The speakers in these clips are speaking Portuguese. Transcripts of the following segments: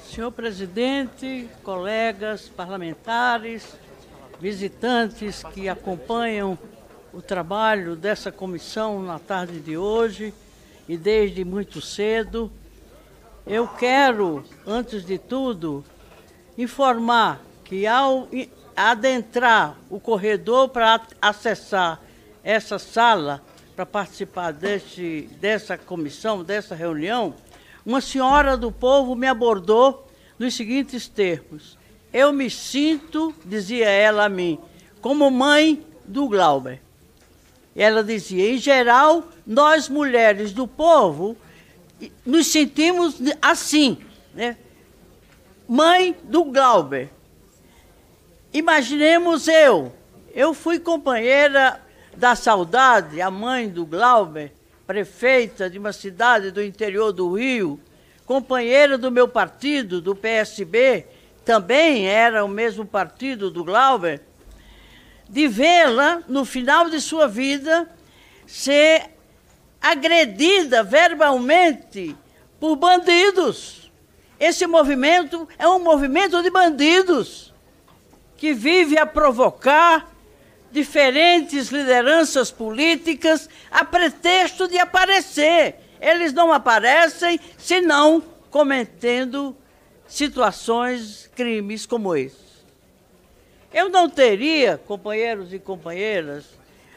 Senhor presidente, colegas parlamentares, visitantes que acompanham o trabalho dessa comissão na tarde de hoje e desde muito cedo, eu quero, antes de tudo, informar que ao adentrar o corredor para acessar essa sala, para participar dessa comissão, dessa reunião, uma senhora do povo me abordou nos seguintes termos: eu me sinto, dizia ela a mim, como mãe do Glauber. Ela dizia, em geral, nós mulheres do povo nos sentimos assim, né? Mãe do Glauber. Imaginemos eu fui companheira da Saudade, a mãe do Glauber, prefeita de uma cidade do interior do Rio, companheira do meu partido, do PSB, também era o mesmo partido do Glauber, de vê-la, no final de sua vida, ser agredida verbalmente por bandidos. Esse movimento é um movimento de bandidos que vive a provocar diferentes lideranças políticas a pretexto de aparecer. Eles não aparecem senão cometendo situações, crimes como esse. Eu não teria, companheiros e companheiras,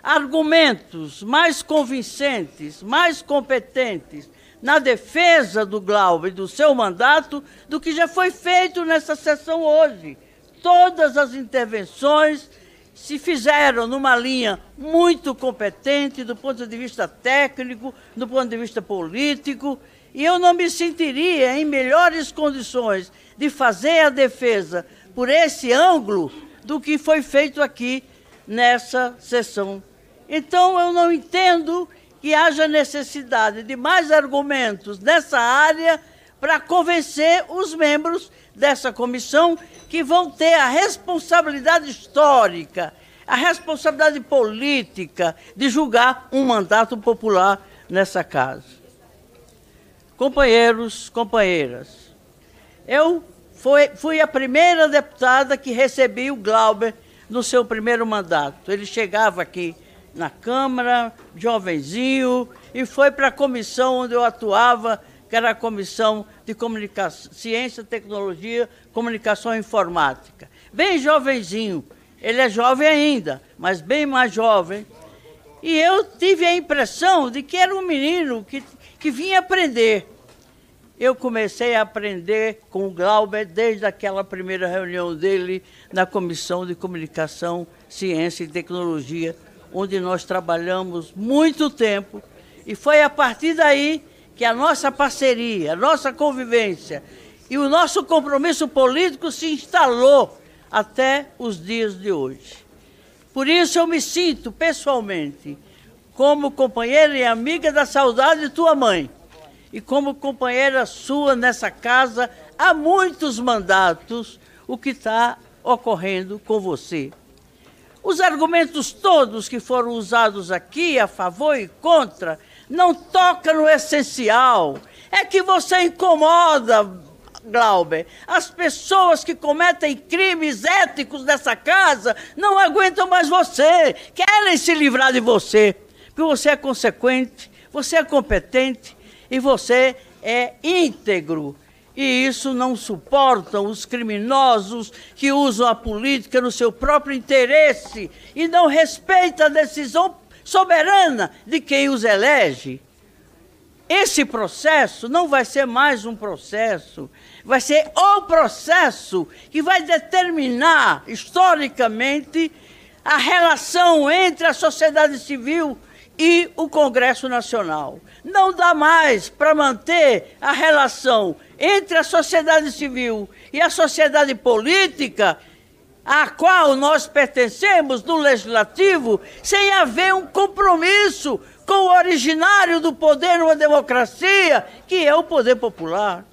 argumentos mais convincentes, mais competentes na defesa do Glauber e do seu mandato do que já foi feito nessa sessão hoje. Todas as intervenções se fizeram numa linha muito competente do ponto de vista técnico, do ponto de vista político, e eu não me sentiria em melhores condições de fazer a defesa por esse ângulo do que foi feito aqui nessa sessão. Então, eu não entendo que haja necessidade de mais argumentos nessa área para convencer os membros dessa comissão que vão ter a responsabilidade histórica, a responsabilidade política de julgar um mandato popular nessa casa. Companheiros, companheiras, eu fui a primeira deputada que recebi o Glauber no seu primeiro mandato. Ele chegava aqui na Câmara, jovenzinho, e foi para a comissão onde eu atuava, que era a Comissão de Ciência, Tecnologia, Comunicação e Informática. Bem jovenzinho, ele é jovem ainda, mas bem mais jovem. E eu tive a impressão de que era um menino que vinha aprender. Eu comecei a aprender com o Glauber desde aquela primeira reunião dele na Comissão de Comunicação, Ciência e Tecnologia, onde nós trabalhamos muito tempo, e foi a partir daí que a nossa parceria, a nossa convivência e o nosso compromisso político se instalou até os dias de hoje. Por isso eu me sinto, pessoalmente, como companheira e amiga da Saudade de tua mãe, e como companheira sua nessa casa há muitos mandatos, o que está ocorrendo com você. Os argumentos todos que foram usados aqui, a favor e contra, não tocam no essencial. É que você incomoda, Glauber. As pessoas que cometem crimes éticos nessa casa não aguentam mais você, querem se livrar de você, porque você é consequente, você é competente e você é íntegro. E isso não suportam os criminosos que usam a política no seu próprio interesse e não respeitam a decisão soberana de quem os elege. Esse processo não vai ser mais um processo, vai ser o processo que vai determinar, historicamente, a relação entre a sociedade civil e o Congresso Nacional. Não dá mais para manter a relação entre a sociedade civil e a sociedade política, à qual nós pertencemos no Legislativo, sem haver um compromisso com o originário do poder numa democracia, que é o poder popular.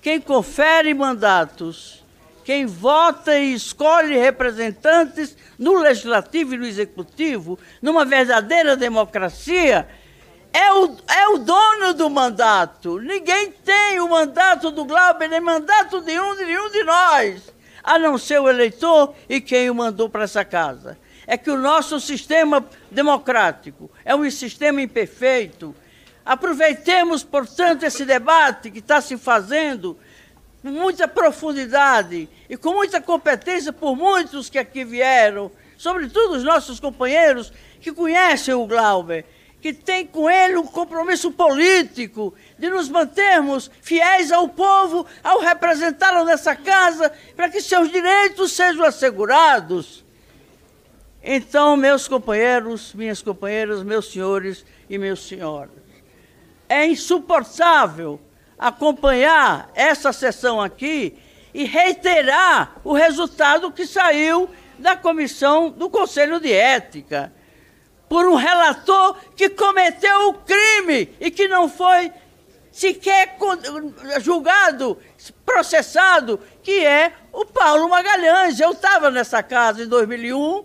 Quem confere mandatos, quem vota e escolhe representantes no Legislativo e no Executivo, numa verdadeira democracia, é o dono do mandato. Ninguém tem o mandato do Glauber, nem mandato de nenhum de nós, a não ser o eleitor e quem o mandou para essa casa. É que o nosso sistema democrático é um sistema imperfeito. Aproveitemos, portanto, esse debate que está se fazendo com muita profundidade e com muita competência por muitos que aqui vieram, sobretudo os nossos companheiros que conhecem o Glauber, que tem com ele um compromisso político de nos mantermos fiéis ao povo, ao representá-lo nessa casa, para que seus direitos sejam assegurados. Então, meus companheiros, minhas companheiras, meus senhores e meus senhoras, é insuportável acompanhar essa sessão aqui e reiterar o resultado que saiu da comissão do Conselho de Ética, por um relator que cometeu o crime e que não foi sequer julgado, processado, que é o Paulo Magalhães. Eu estava nessa casa em 2001,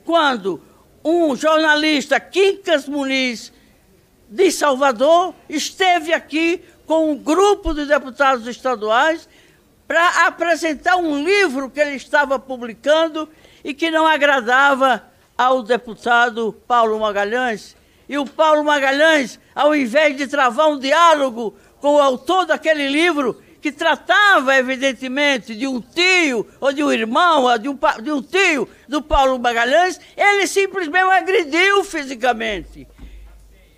quando um jornalista, Quincas Muniz, de Salvador, esteve aqui com um grupo de deputados estaduais para apresentar um livro que ele estava publicando e que não agradava ao deputado Paulo Magalhães. E o Paulo Magalhães, ao invés de travar um diálogo com o autor daquele livro, que tratava, evidentemente, de um tio, ou de um irmão, ou de um tio do Paulo Magalhães, ele simplesmente o agrediu fisicamente.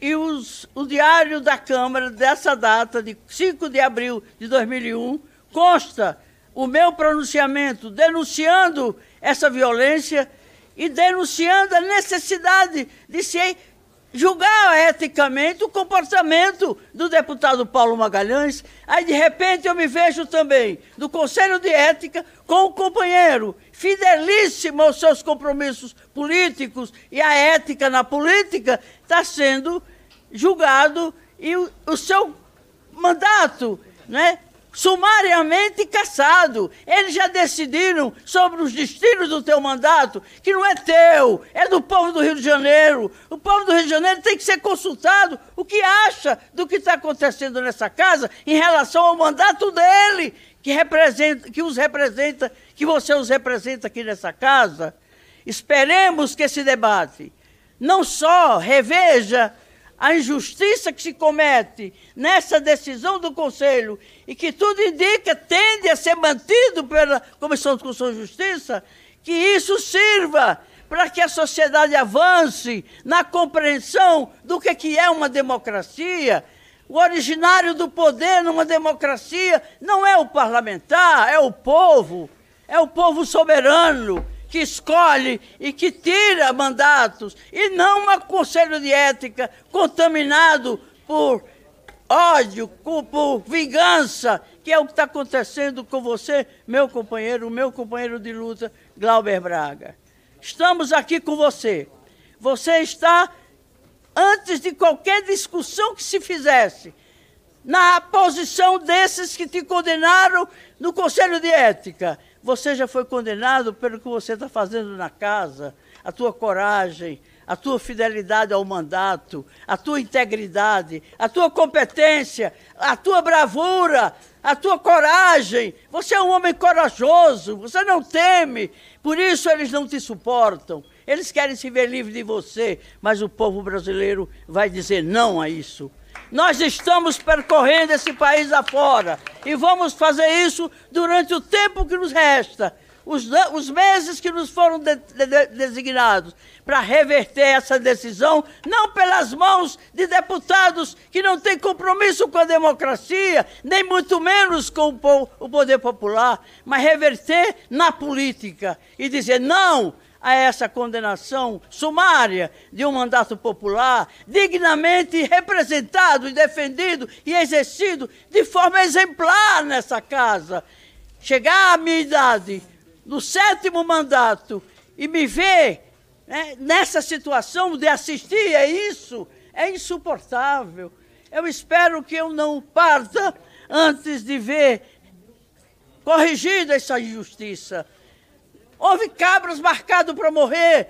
E o Diário da Câmara, dessa data, de 5 de abril de 2001, consta o meu pronunciamento denunciando essa violência e denunciando a necessidade de se julgar eticamente o comportamento do deputado Paulo Magalhães. Aí, de repente, eu me vejo também no Conselho de Ética com um companheiro fidelíssimo aos seus compromissos políticos e a ética na política está sendo julgado e o seu mandato, né, sumariamente cassado. Eles já decidiram sobre os destinos do teu mandato, que não é teu, é do povo do Rio de Janeiro. O povo do Rio de Janeiro tem que ser consultado o que acha do que está acontecendo nessa casa em relação ao mandato dele, que você os representa aqui nessa casa. Esperemos que esse debate não só reveja a injustiça que se comete nessa decisão do Conselho e que tudo indica tende a ser mantido pela Comissão de Constituição e Justiça, que isso sirva para que a sociedade avance na compreensão do que é uma democracia. O originário do poder numa democracia não é o parlamentar, é o povo soberano, que escolhe e que tira mandatos, e não um conselho de ética contaminado por ódio, por vingança, que é o que está acontecendo com você, meu companheiro de luta, Glauber Braga. Estamos aqui com você. Você está, antes de qualquer discussão que se fizesse, na posição desses que te condenaram no Conselho de Ética. Você já foi condenado pelo que você está fazendo na casa, a tua coragem, a tua fidelidade ao mandato, a tua integridade, a tua competência, a tua bravura, a tua coragem. Você é um homem corajoso, você não teme, por isso eles não te suportam. Eles querem se ver livre de você, mas o povo brasileiro vai dizer não a isso. Nós estamos percorrendo esse país afora e vamos fazer isso durante o tempo que nos resta, os meses que nos foram designados, para reverter essa decisão, não pelas mãos de deputados que não têm compromisso com a democracia, nem muito menos com o poder popular, mas reverter na política e dizer não a essa condenação sumária de um mandato popular, dignamente representado e defendido e exercido de forma exemplar nessa casa. Chegar à minha idade, no 7º mandato, e me ver, né, nessa situação de assistir a isso, é insuportável. Eu espero que eu não parta antes de ver corrigida essa injustiça. Houve cabras marcados para morrer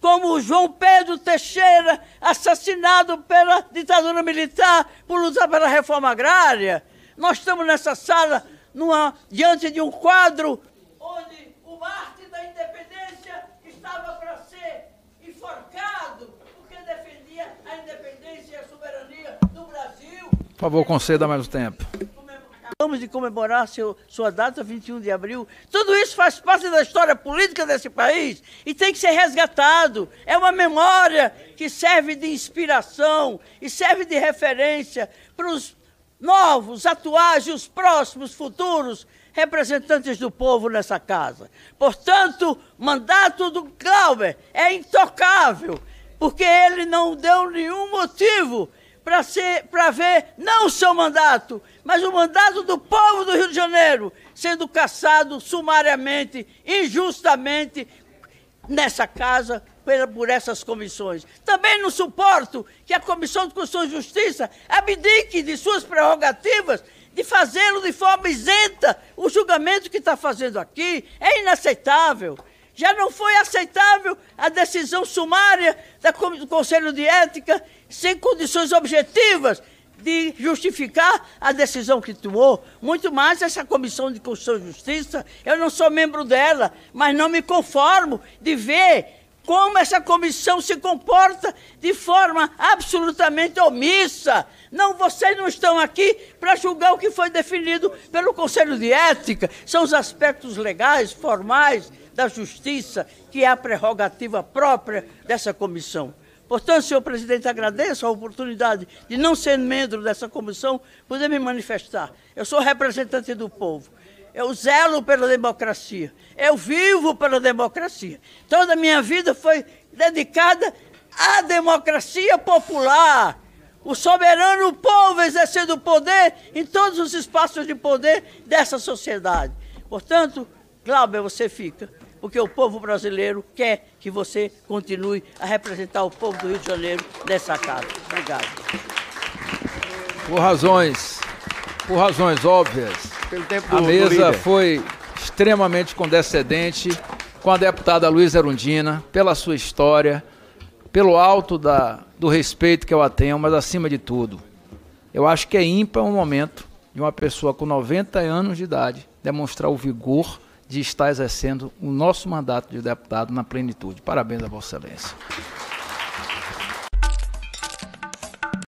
como o João Pedro Teixeira, assassinado pela ditadura militar por lutar pela reforma agrária. Nós estamos nessa sala, diante de um quadro onde o mártir da independência estava para ser enforcado, porque defendia a independência e a soberania do Brasil. Por favor, conceda mais um tempo. Acabamos de comemorar sua data, 21 de abril. Tudo isso faz parte da história política desse país e tem que ser resgatado. É uma memória que serve de inspiração e serve de referência para os novos, atuais e os próximos futuros representantes do povo nessa casa. Portanto, o mandato do Glauber é intocável, porque ele não deu nenhum motivo para ver não o seu mandato, mas o mandato do povo do Rio de Janeiro sendo cassado sumariamente, injustamente, nessa casa, por essas comissões. Também não suporto que a Comissão de Constituição e Justiça abdique de suas prerrogativas de fazê-lo de forma isenta. O julgamento que está fazendo aqui é inaceitável. Já não foi aceitável a decisão sumária do Conselho de Ética, sem condições objetivas de justificar a decisão que tomou. Muito mais essa Comissão de Constituição e Justiça, eu não sou membro dela, mas não me conformo de ver como essa comissão se comporta de forma absolutamente omissa. Não, vocês não estão aqui para julgar o que foi definido pelo Conselho de Ética. São os aspectos legais, formais, da justiça, que é a prerrogativa própria dessa comissão. Portanto, senhor presidente, agradeço a oportunidade de, não ser membro dessa comissão, poder me manifestar. Eu sou representante do povo. Eu zelo pela democracia. Eu vivo pela democracia. Toda a minha vida foi dedicada à democracia popular. O soberano povo exercendo o poder em todos os espaços de poder dessa sociedade. Portanto, Glauber, você fica, porque o povo brasileiro quer que você continue a representar o povo do Rio de Janeiro nessa casa. Obrigado. Por razões óbvias, a mesa foi extremamente condescendente com a deputada Luísa Erundina, pela sua história, pelo alto do respeito que eu a tenho, mas acima de tudo, eu acho que é ímpar um momento de uma pessoa com 90 anos de idade demonstrar o vigor de estar exercendo o nosso mandato de deputado na plenitude. Parabéns a Vossa Excelência.